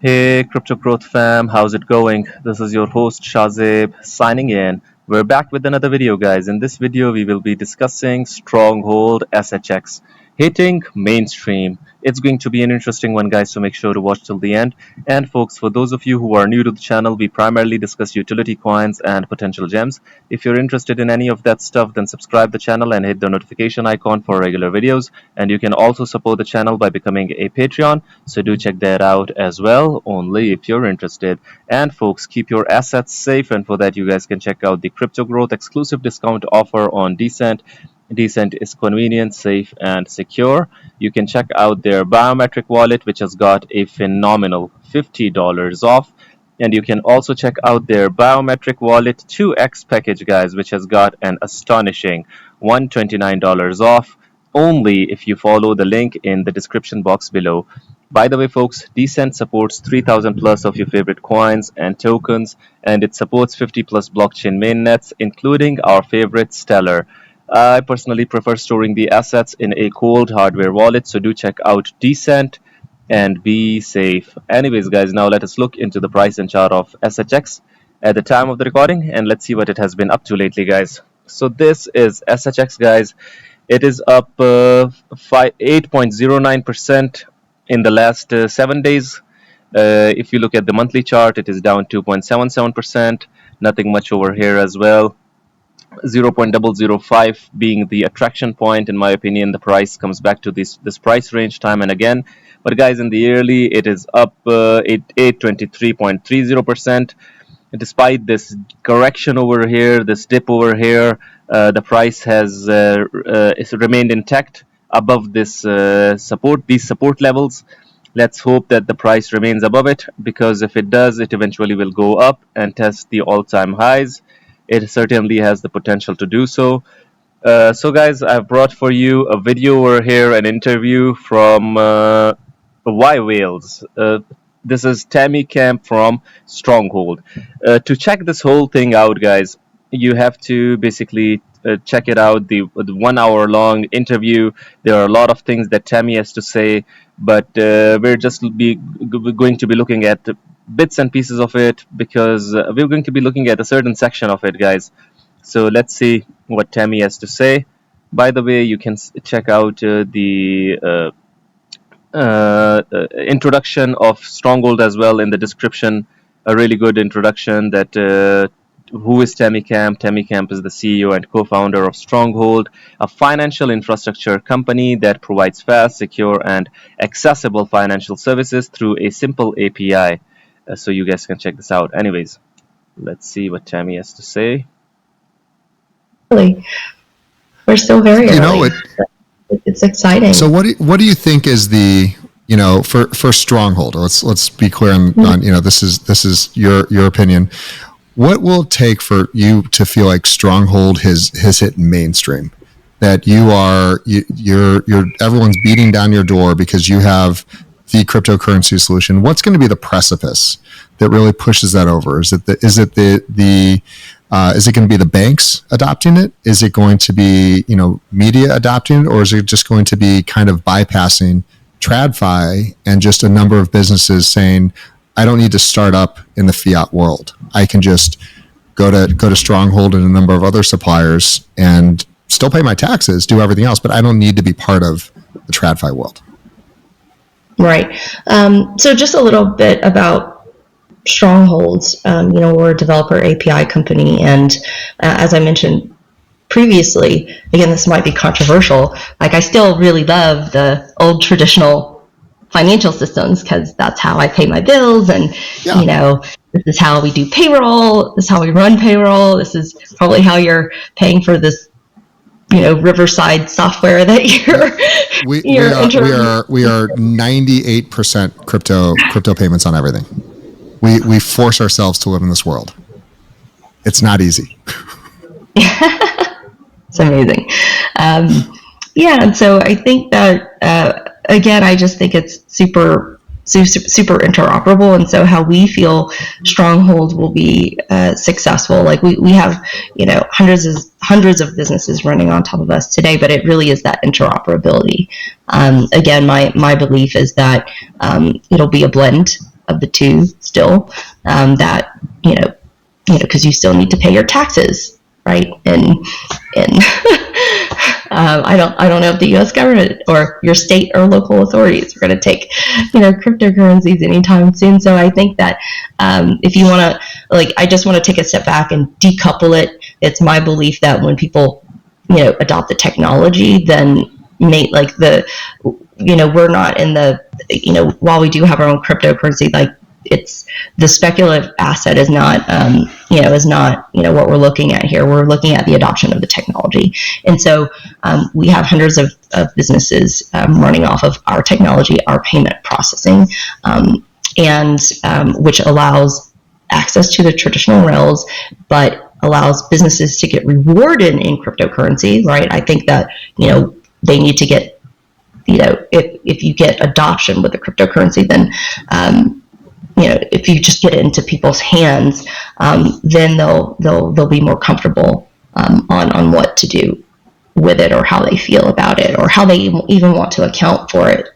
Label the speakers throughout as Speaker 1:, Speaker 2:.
Speaker 1: Hey, Crypto Growth fam, how's it going? This is your host Shazib signing in. We're back with another video, guys. In this video, we will be discussing Stronghold SHX hitting mainstream. It's going to be an interesting one, guys, so make sure to watch till the end. And folks, for those of you who are new to the channel, we primarily discuss utility coins and potential gems. If you're interested in any of that stuff, then subscribe the channel and hit the notification icon for regular videos. And you can also support the channel by becoming a Patreon, so do check that out as well, only if you're interested. And folks, keep your assets safe, and for that you guys can check out the Crypto Growth exclusive discount offer on Decent. Decent is convenient, safe, and secure. You can check out their biometric wallet, which has got a phenomenal $50 off. And you can also check out their biometric wallet 2x package, guys, which has got an astonishing $129 off, only if you follow the link in the description box below. By the way, folks, Decent supports 3,000 plus of your favorite coins and tokens, and it supports 50 plus blockchain mainnets, including our favorite Stellar. I personally prefer storing the assets in a cold hardware wallet, so do check out Decent and be safe. Anyways, guys, now let us look into the price and chart of SHX at the time of the recording, and let's see what it has been up to lately, guys. So this is SHX, guys. It is up 8.09% in the last 7 days. If you look at the monthly chart, it is down 2.77%. Nothing much over here as well. 0.005 being the attraction point. In my opinion, the price comes back to this price range time and again. But guys, in the yearly, it is up 823.30%. Despite this correction over here, this dip over here, the price has remained intact above these support levels. Let's hope that the price remains above it, because if it does, it eventually will go up and test the all-time highs. It certainly has the potential to do so. So guys, I've brought for you a video over here, an interview from Y Whales. This is Tammy Camp from Stronghold. To check this whole thing out, guys, you have to basically check it out, the 1 hour long interview. There are a lot of things that Tammy has to say, but we're just going to be looking at bits and pieces of it, because we're going to be looking at a certain section of it, guys. So let's see what Tammy has to say. By the way, you can check out the introduction of Stronghold as well in the description. A really good introduction that who is Tammy Camp? Tammy Camp is the CEO and co-founder of Stronghold, a financial infrastructure company that provides fast, secure, and accessible financial services through a simple API. So you guys can check this out. Anyways, let's see what Tammy has to say.
Speaker 2: Really, we're still very early. It's exciting.
Speaker 3: So what do you think is the, for Stronghold? Let's be clear on this is your opinion. What will it take for you to feel like Stronghold has hit mainstream? That you're everyone's beating down your door because you have the cryptocurrency solution. What's going to be the precipice that really pushes that over? Is it going to be the banks adopting it? Is it going to be media adopting it, or is it just going to be kind of bypassing TradFi and just a number of businesses saying, I don't need to start up in the fiat world. I can just go to Stronghold and a number of other suppliers and still pay my taxes, do everything else, but I don't need to be part of the TradFi world.
Speaker 2: Right. So just a little bit about Strongholds. We're a developer API company, and as I mentioned previously, again, this might be controversial. Like, I still really love the old traditional financial systems, because that's how I pay my bills, and this is how we do payroll. This is how we run payroll. This is probably how you're paying for this Riverside software that we
Speaker 3: are 98% crypto payments on everything. We force ourselves to live in this world. It's not easy.
Speaker 2: It's amazing. And so I think that again, I just think it's super interoperable, and so how we feel Stronghold will be successful. Like we have hundreds of businesses running on top of us today, but it really is that interoperability. Again, my belief is that it'll be a blend of the two still, that, because you still need to pay your taxes, right? And I don't know if the U.S. government or your state or local authorities are going to take, cryptocurrencies anytime soon. So I think that if you want to, I just want to take a step back and decouple it. It's my belief that when people, adopt the technology, then we're not in the, while we do have our own cryptocurrency, it's the speculative asset is not, what we're looking at here. We're looking at the adoption of the technology. And so we have hundreds of businesses running off of our technology, our payment processing, and which allows access to the traditional rails, but allows businesses to get rewarded in cryptocurrency, right? I think that, they need to get, if you get adoption with the cryptocurrency, then, if you just get it into people's hands, then they'll be more comfortable on what to do with it, or how they feel about it, or how they even want to account for it,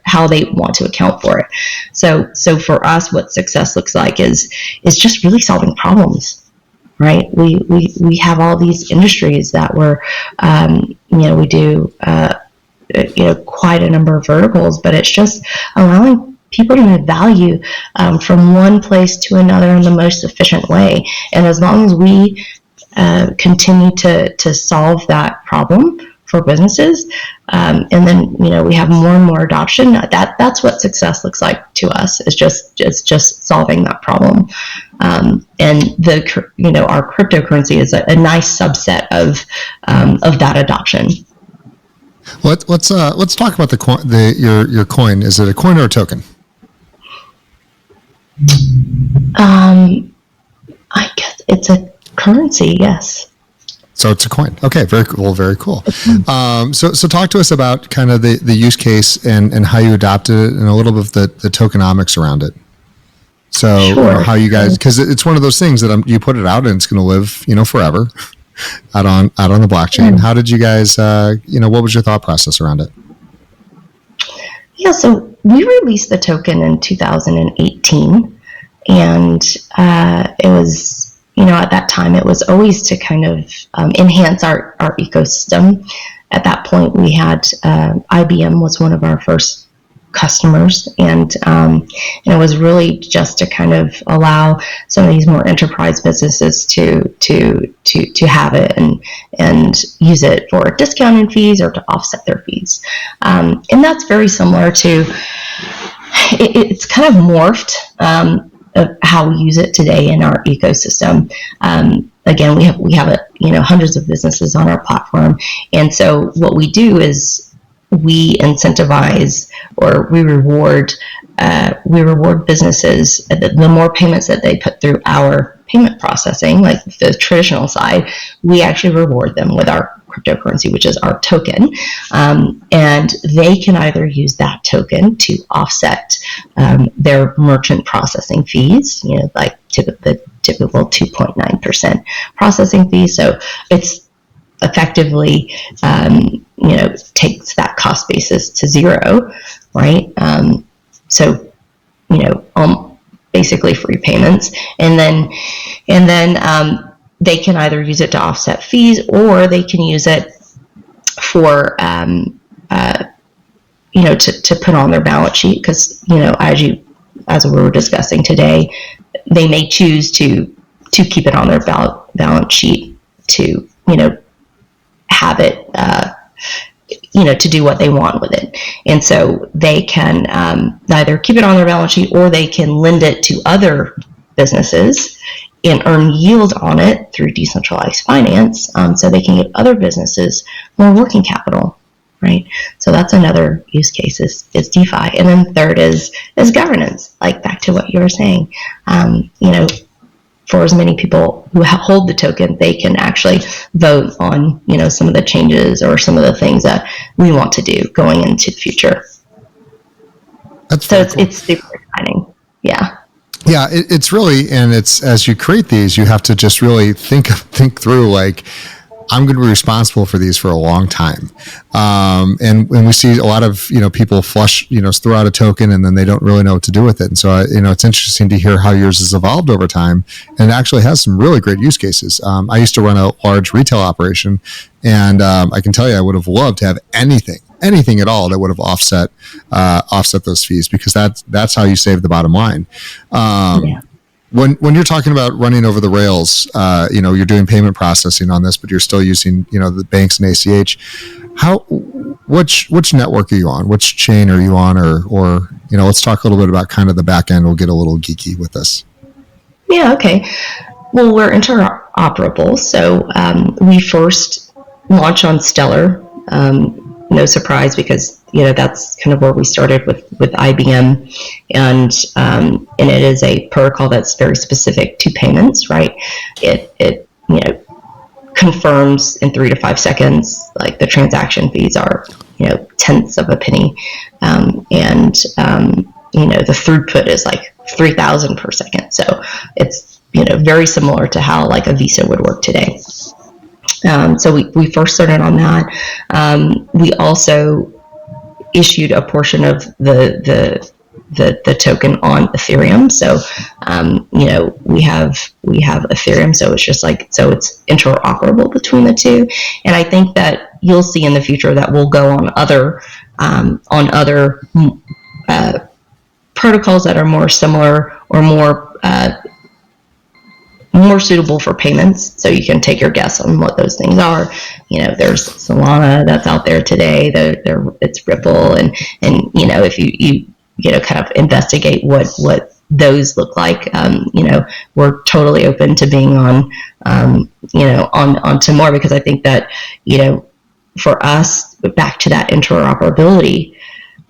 Speaker 2: So for us, what success looks like is just really solving problems, right? We have all these industries that we do, quite a number of verticals, but it's just allowing people to move value from one place to another in the most efficient way. And as long as we continue to solve that problem for businesses, and then we have more and more adoption, that's what success looks like to us, is just solving that problem. And our cryptocurrency is a nice subset of that adoption.
Speaker 3: Let's talk about your coin. Is it a coin or a token?
Speaker 2: I guess it's a currency, yes.
Speaker 3: So it's a coin. Okay, very cool, very cool. So talk to us about kind of the use case and how you adopted it, and a little bit of the tokenomics around it. So
Speaker 2: Sure.
Speaker 3: How you guys, because it's one of those things that you put it out and it's going to live, forever out on the blockchain. How did you guys, what was your thought process around it?
Speaker 2: Yeah, so we released the token in 2018, and it was, at that time, it was always to kind of enhance our ecosystem. At that point, we had IBM was one of our first customers, and it was really just to kind of allow some of these more enterprise businesses to have it and use it for discounted fees or to offset their fees, and that's very similar to it's kind of morphed of how we use it today in our ecosystem. Again, we have hundreds of businesses on our platform, and so what we do is we incentivize, or we reward businesses. The more payments that they put through our payment processing, like the traditional side, we actually reward them with our cryptocurrency, which is our token, and they can either use that token to offset their merchant processing fees, like the typical 2.9% processing fee. So it's effectively takes that cost basis to zero, right? So basically free payments, and then they can either use it to offset fees, or they can use it for to put on their balance sheet, because as we were discussing today, they may choose to keep it on their balance sheet to have it to do what they want with it. And so they can either keep it on their balance sheet, or they can lend it to other businesses and earn yield on it through decentralized finance, so they can give other businesses more working capital, right? So that's another use case is DeFi. And then third is governance, like back to what you were saying. For as many people who hold the token, they can actually vote on, some of the changes or some of the things that we want to do going into the future.
Speaker 3: That's
Speaker 2: so
Speaker 3: cool.
Speaker 2: It's super exciting. Yeah.
Speaker 3: Yeah, it's really, and it's, as you create these, you have to just really think through, like, I'm going to be responsible for these for a long time. And we see a lot of, people flush, throw out a token and then they don't really know what to do with it. And so, it's interesting to hear how yours has evolved over time, and it actually has some really great use cases. I used to run a large retail operation, and I can tell you I would have loved to have anything at all that would have offset those fees, because that's how you save the bottom line.
Speaker 2: Yeah.
Speaker 3: When you're talking about running over the rails, you're doing payment processing on this, but you're still using, the banks and ACH. Which network are you on? Which chain are you on? Or let's talk a little bit about kind of the back end. We'll get a little geeky with this.
Speaker 2: Yeah. Okay. Well, we're interoperable. So we first launched on Stellar. No surprise, because that's kind of where we started with IBM, and it is a protocol that's very specific to payments, right? It confirms in 3 to 5 seconds. Like, the transaction fees are tenths of a penny, and the throughput is like 3,000 per second. So it's very similar to how like a Visa would work today. So we first started on that. We also issued a portion of the token on Ethereum. So we have Ethereum. So it's just it's interoperable between the two. And I think that you'll see in the future that we'll go on other protocols that are more similar or more suitable for payments. So you can take your guess on what those things are. There's Solana that's out there today. It's Ripple, and if you kind of investigate what those look like, we're totally open to being on to more, because I think that for us, back to that interoperability,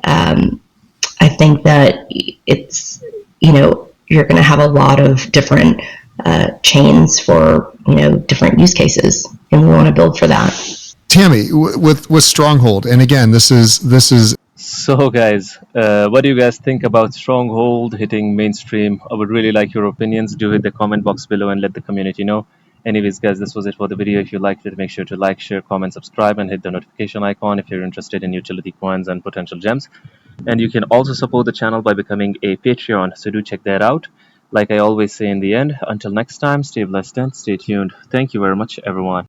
Speaker 2: I think that it's you're going to have a lot of different chains for different use cases, and we want to build for that.
Speaker 3: Tammy, with Stronghold, and again, this is.
Speaker 1: So guys, what do you guys think about Stronghold hitting mainstream? I would really like your opinions. Do hit the comment box below and let the community know. Anyways guys, this was it for the video. If you liked it, make sure to like, share, comment, subscribe, and hit the notification icon if you're interested in utility coins and potential gems. And you can also support the channel by becoming a Patreon, so do check that out. Like I always say in the end, until next time, stay blessed and stay tuned. Thank you very much, everyone.